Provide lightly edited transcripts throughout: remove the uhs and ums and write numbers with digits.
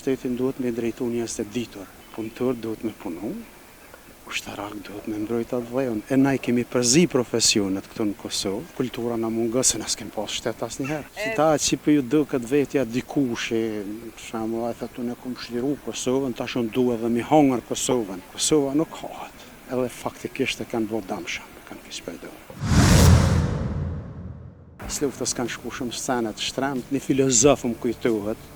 Shtetin duhet me drejtu njerëz të ditur, punëtor duhet me punu, ushtarak duhet me mbrojt atë vleun. E na i kemi përzi profesionet këtu në Kosovë, kultura na mungon na s'kem pas shtet asnjëherë. Si ta që për ju duket vetja dikushi, për shembull, ai thotë unë kam shliru Kosovën, tash unë dua edhe mi hangër Kosovën. Kosova nuk hahet, edhe faktikisht e kanë bërë damshëm, kanë kish për dorë. Luftës kanë shku shumë scena të shtremt, një filozof më kujtohet,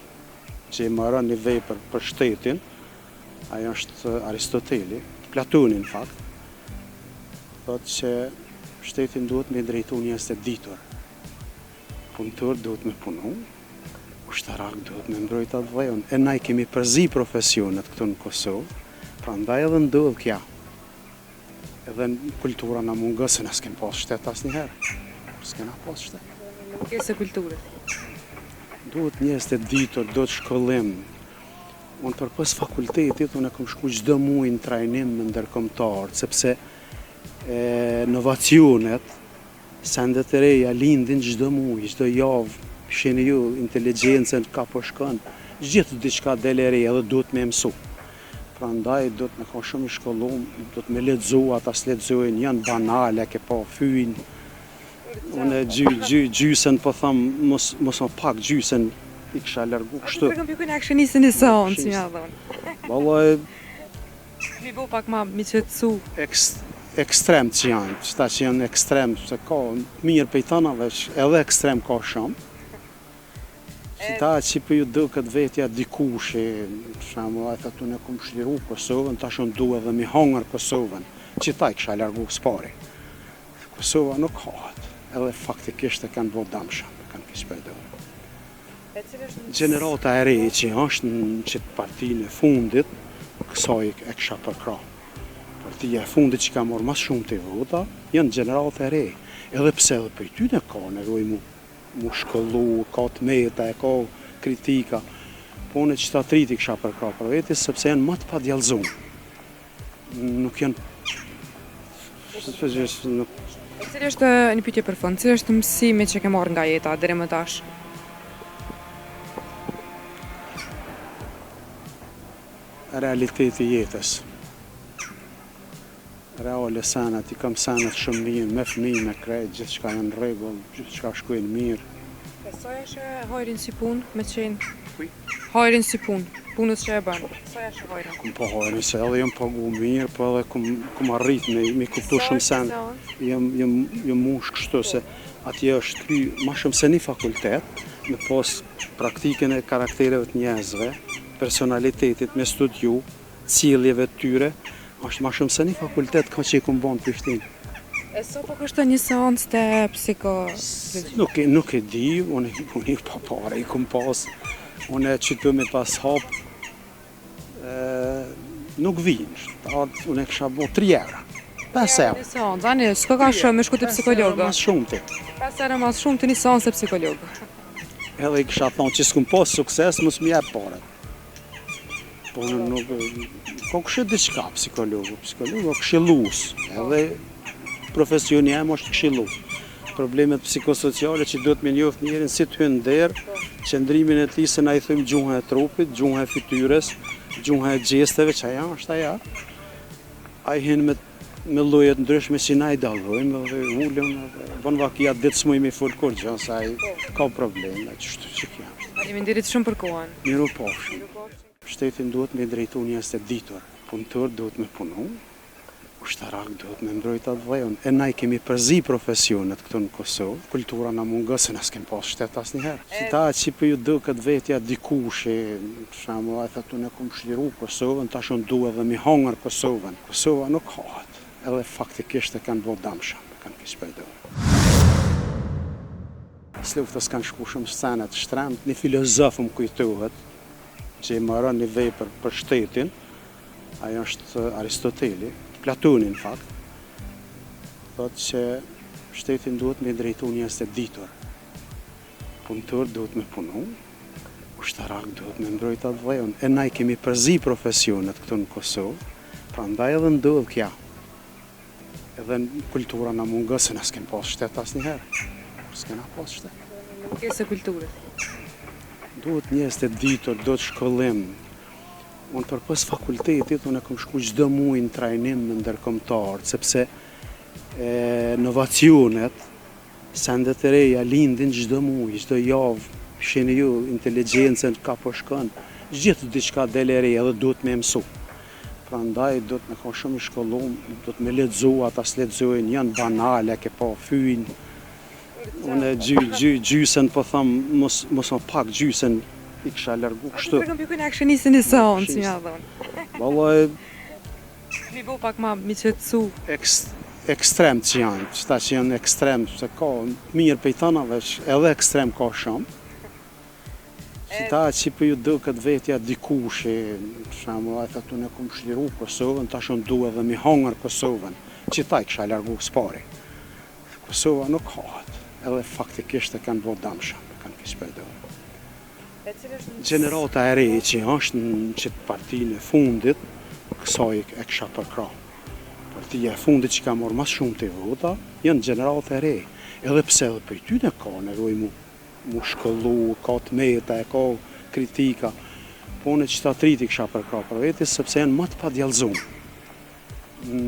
që i marrën një vepër për shtetin, ajo është Aristoteli, Platoni në fakt, thotë që shtetin duhet me drejtu njerëz të ditur, punëtor duhet me punu, ushtarak duhet me mbrojt atë vleun. E na i kemi përzi profesionet këtu në Kosovë, prandaj edhe ndodh kja. Edhe kultura na mungon se na s'kem pas shtet asnjëherë. S'kena pas shtet. Mungesë e kulturës. Duhet njerëz të ditur, duhet shkollim. Unë përpos fakultetit, unë kam shku çdo muaj në trajnim me ndërkombëtar, sepse inovacionet, sendet e reja lindin çdo muaj, çdo javë. Shihni ju inteligjencën ka po shkon, gjithë diçka del e re edhe duhet me mësu. Prandaj duhet me ka shumë i shkollum, duhet me lexu, ata s'lexojnë, janë banale, ke pa fyn. Unë gjysën po tham, mos më pak gjysën i kisha largu kështu. Për këmpikun aksionistin e seancë, si mja dhonë. Vallaj, Mi bo pak ma mi qëtësu. ekstrem që janë, qëta që janë ekstrem, se ka mirë për i tanave, edhe ekstrem ka shumë. Si ta që për ju duket vetja dikushi, për shembull, ai thotë unë kam shliru Kosovën, tash unë dua edhe mi hangër Kosovën, që ta i kisha largu s'pari. Kosova nuk hahet, edhe faktikisht e kanë bërë damshëm, kanë kish për dorë. Gjenerata e re që është në qëtë partinë e fundit, kësaj e kisha përkra. Partia e fundit që ka marrë mas shumë të vota, janë gjenerata e re. Edhe pse edhe për ty ka nevoj mu shkollu, ka të meta, ka kritika. Po unë që ta triti kisha përkra për vetis, sepse janë më të padjallëzum. Nuk janë... Cili është një pyetje për fund, cili është mësimi që ke marrë nga jeta deri më tash? Realiteti jetës. Reale sanat, i kam sanat shumë mirë, me fëmijë, me krejt, gjithë shka janë rregull, gjithë shka shkojnë mirë. Sa është hajrin si punë, me qenë? Hajrin si punë, punës që e banë. Sa është hajrin? Kum po hajrin, se edhe jam pagu mirë, po edhe kum arrit me kuptu shumë sen. Jam mush kështu, se atje është ty ma shumë se një fakultet, me pas praktikën e karaktereve të njerëzve, personalitetit, me studiu, ciljeve të tyre, është ma shumë se një fakultet ka që i kum bon Prishtinë. E sa po kështë një seancë të psiko... Nuk e di, unë i pa pare, i kum pas, unë që të me pas hap, nuk vinë, unë e kësha bo 3 euro, 5 euro. Një seancë, ani, s'ka ka shumë, me shku të psikologë. 5 euro mas shumë ti. 5 euro mas shumë të një seancë të psikologë. Edhe i kësha thonë që s'kum pas sukses, mos më jep pare. Po unë nuk... Ko kështë diçka psikologë këshillus, edhe profesioni jam është këshillus. Problemet psikosociale që duhet me njoft njerin si të hynë derë, qëndrimin e tij se na i thëmë gjuha e trupit, gjuha e fytyrës, gjuha e gjesteve, që aja është aja. A i hinë me llojet ndryshme që na i dallojmë, dhe ullëm, bon vakia ditë s'muj me full kur gjën, sa i ka probleme, qështu që kja. Faleminderit shumë për kohën. Miru pafshim. Shtetin duhet me drejtu njerëz të ditur, punëtor duhet me punu, ushtarak duhet me mbrojt atë vleun. E na i kemi përzi profesionet këtu në Kosovë, kultura na mungon se na s'kem pas shtet asnjëherë. Si ta që për ju duket vetja dikushi, për shembull, ai thotë unë kam shliru Kosovën, tash unë dua edhe mi hangër Kosovën. Kosova nuk hahet, edhe faktikisht e kanë bërë damshëm, kanë kish për dorë. Luftës kanë shku shumë scena të shtremt, një filozof më kujtohet, që i marrën një vepër për shtetin, ajo është Aristoteli, Platoni në fakt, thotë që shtetin duhet me drejtu njerëz të ditur, punëtor duhet me punu, ushtarak duhet me mbrojt atë vleun. E na i kemi përzi profesionet këtu në Kosovë, prandaj edhe ndodh kja. Edhe kultura na mungon se na s'kem pas shtet asnjëherë. S'kena pas shtet. Mungesë e kulturës. Duhet njerëz të ditur, duhet shkollim. Unë përpos fakultetit, unë e kam shku çdo muaj në trajnim në ndërkombëtar, sepse inovacionet, sendet e reja lindin çdo muaj, çdo javë. Shihni ju inteligjencën ka po shkon, gjithë diçka del e re edhe duhet me mësu. Prandaj duhet me ka shumë i shkollum, duhet me lexu, ata s'lexojnë, janë banale, ke pa fyjn. Unë gjysën po tham, mos më pak gjysën i kisha largu kështu. Kërkëm pikun aksionistin e seancë, mja dhonë. Vallai Mi bo pak ma mi qëtësu. ekstrem që janë, qëta që janë ekstrem, se ka mirë pej tënave, edhe ekstrem ka shumë. Qëta që për ju duket vetja dikushi, shamu, e thëtu në kom shliru Kosovën, ta shumë du edhe mi hangër Kosovën, qëta i kisha largu s'pari. Kosova nuk hahet, edhe faktikisht e kanë bo damshëm, kanë kishë përdojë. Gjenerata e re që është në qëtë partinë e fundit, kësaj e kisha përkra. Partia e fundit që ka morë mas shumë të vota, janë gjenerata e re. Edhe pse edhe për ty në ka nevoj mu shkollu, ka të meta, ka kritika. Po në qëta triti kisha përkra për vetis, sepse janë më të pa djallëzum.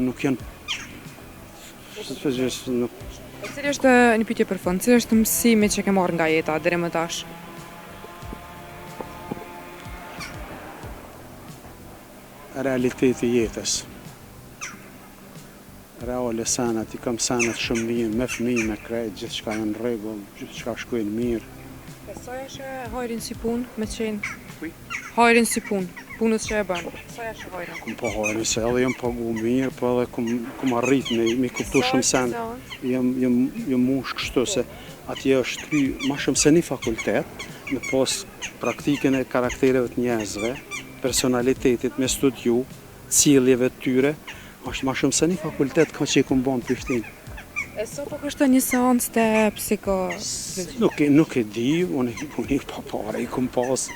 Nuk janë... Cili është një pyetje për fund, cili është mësimi që ke marrë nga jeta deri më tash? Realiteti jetës. Reale sanat, i kam sanat shumë mirë, me fëmijë, me krejt, gjithë shka janë rregull, gjithë shka shkojnë mirë. Sa është hajrin si punë, me qenë? Hajrin si punë, punës që e bënë. Sa është hajrin? Kum po hajrin, se edhe jam pagu mirë, po edhe kum arrit me kuptu shumë sen. Jam mush kështu, se atje është ty ma shumë se një fakultet, me pas praktikën e karaktereve të njerëzve, personalitetit me studiu, cilljeve të tyre, është ma shumë se një fakultet ka që i kum bon Prishtinë. E sa po kështë një seancë të psiko... Nuk e di, unë i pa pare, i kum pas,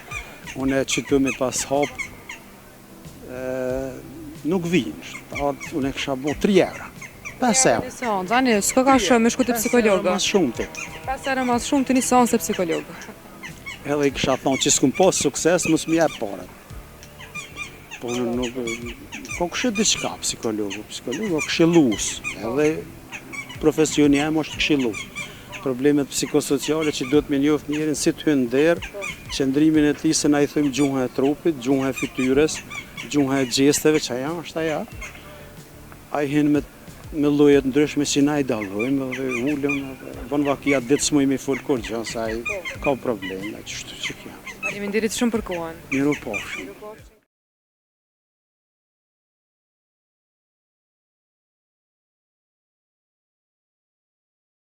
unë që të me pas hap, nuk vinë, unë e kësha bo 3 euro, 5 euro. Një seancë, ani, s'ka ka shumë, me shku të psikologë. 5 euro mas shumë të. 5 euro mas shumë të një seancë të psikologë. Edhe i kësha thonë që s'kum pas sukses, mos më jep paret. Po nuk... Ko kështë diçka psikologu këshillus, edhe profesioni jam është këshillus. Problemet psikosociale që duhet me njoft njerin si të hynë derë, qëndrimin e tij se na i thëjmë gjuha e trupit, gjuha e fytyrës, gjuha e gjesteve, që aja është aja. A i hinë me llojet ndryshme që na i dallojmë, dhe ullëm, von vakia ditë s'muj me full kur gjë, sa i ka probleme, qështu që kja është. Faleminderit shumë për kohën. Miru pofshim.